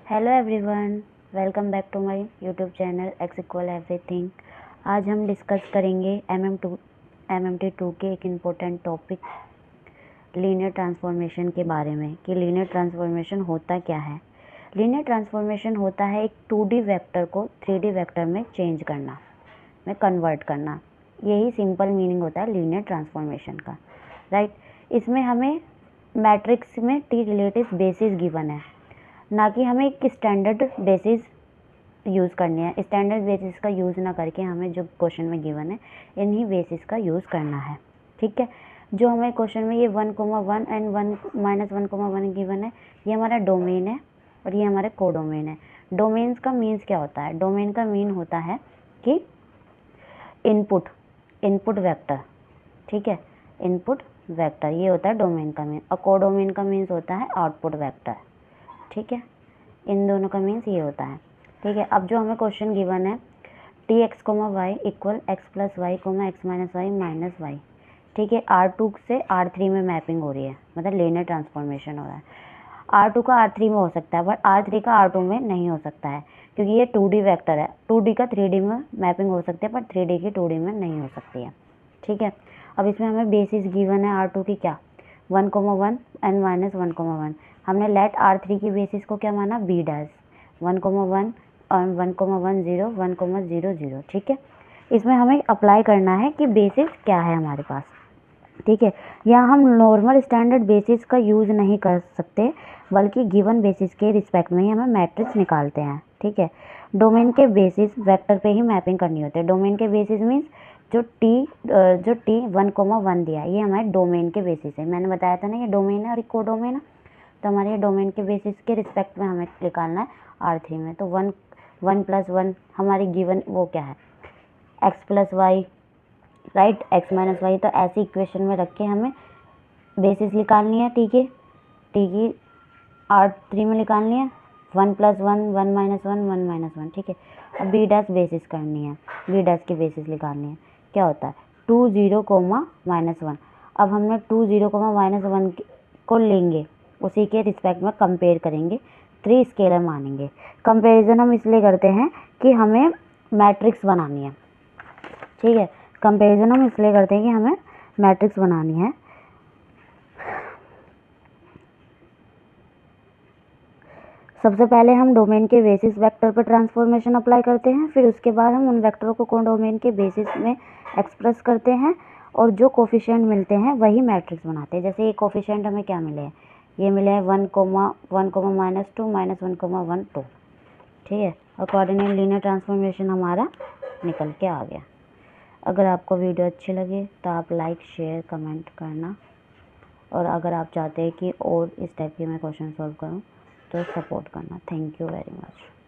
Hello everyone, welcome back to my YouTube channel x equal everything. आज हम discuss करेंगे MMT2 के एक इम्पोर्टेंट टॉपिक लीनियर ट्रांसफॉर्मेशन के बारे में कि लीनियर ट्रांसफॉर्मेशन होता क्या है। लीनियर ट्रांसफॉर्मेशन होता है एक 2D वेक्टर को 3D वेक्टर में चेंज करना, में कन्वर्ट करना। यही सिंपल मीनिंग होता है लीनियर ट्रांसफॉर्मेशन का, राइट। इसमें हमें मैट्रिक्स में टी रिलेटिव बेसिस गिवन है, ना कि हमें एक स्टैंडर्ड बेसिस यूज़ करनी है। स्टैंडर्ड बेसिस का यूज़ ना करके हमें जो क्वेश्चन में गिवन है इन्हीं बेसिस का यूज़ करना है, ठीक है। जो हमें क्वेश्चन में ये 1,1 एंड 1 - 1,1 गिवन है, ये हमारा डोमेन है और ये हमारे कोडोमेन है। डोमेन्स का मीन्स क्या होता है? डोमेन का मीन होता है कि इनपुट वेक्टर, ठीक है। इनपुट वेक्टर ये होता है डोमेन का मीन, और कोडोमेन का मीन्स होता है आउटपुट वेक्टर, ठीक है। इन दोनों का मीन्स ये होता है, ठीक है। अब जो हमें क्वेश्चन गिवन है tx, y equal x + y, x - y minus y, ठीक है। R2 से R3 में मैपिंग हो रही है, मतलब लीनियर ट्रांसफॉर्मेशन हो रहा है। R2 का R3 में हो सकता है, बट R3 का R2 में नहीं हो सकता है, क्योंकि ये 2D वेक्टर है। 2D का 3D में मैपिंग हो सकती है, पर 3D की 2D में नहीं हो सकती है, ठीक है। अब इसमें हमें बेसिस गिवन है R2 की क्या, 1,1 एंड -1,1। हमने लेट R3 की बेसिस को क्या माना, b डैश, 1,1 और 1,10 1,00, ठीक है। इसमें हमें अप्लाई करना है कि बेसिस क्या है हमारे पास, ठीक है। यहाँ हम नॉर्मल स्टैंडर्ड बेसिस का यूज़ नहीं कर सकते, बल्कि गिवन बेसिस के रिस्पेक्ट में ही हमें मैट्रिक्स निकालते हैं, ठीक है। डोमेन के बेसिस वेक्टर पे ही मैपिंग करनी होती है। डोमेन के बेसिस मीन्स जो टी 1,1 दिया है, ये हमारे डोमेन के बेसिस है। मैंने बताया था ना, ये डोमेन है और एक कोडोमेन है, तो हमारे ये डोमेन के बेसिस के रिस्पेक्ट में हमें निकालना है R3 में। तो 1 + 1 हमारी गिवन वो क्या है, x + y, right, x - y। तो ऐसी इक्वेशन में रख के हमें बेसिस निकालनी है, ठीक है। टी की R3 में निकालनी है, 1 + 1 1 - 1 1 - 1, ठीक है। अब b डैश बेसिस करनी है, b डैश की बेसिस निकालनी है। क्या होता है 2 0, -1। अब हमने 2 0, -1 को लेंगे, उसी के रिस्पेक्ट में कंपेयर करेंगे, 3 स्केलर मानेंगे। कंपेरिजन हम इसलिए करते हैं कि हमें मैट्रिक्स बनानी है, ठीक है। कंपेरिजन हम इसलिए करते हैं कि हमें मैट्रिक्स बनानी है। सबसे पहले हम डोमेन के बेसिस वेक्टर पर ट्रांसफॉर्मेशन अप्लाई करते हैं, फिर उसके बाद हम उन वेक्टरों को कोडोमेन के बेसिस में एक्सप्रेस करते हैं, और जो कोफिशिएंट मिलते हैं वही मैट्रिक्स बनाते हैं। जैसे ये कोफिशिएंट हमें क्या मिले हैं, ये मिले हैं 1, -1, -2 -1,12, ठीक है। और कोऑर्डिनेट लीनियर ट्रांसफॉर्मेशन हमारा निकल के आ गया। अगर आपको वीडियो अच्छी लगे तो आप लाइक, शेयर, कमेंट करना, और अगर आप चाहते हैं कि और इस टाइप के मैं क्वेश्चन सॉल्व करूं तो सपोर्ट करना। Thank you very much.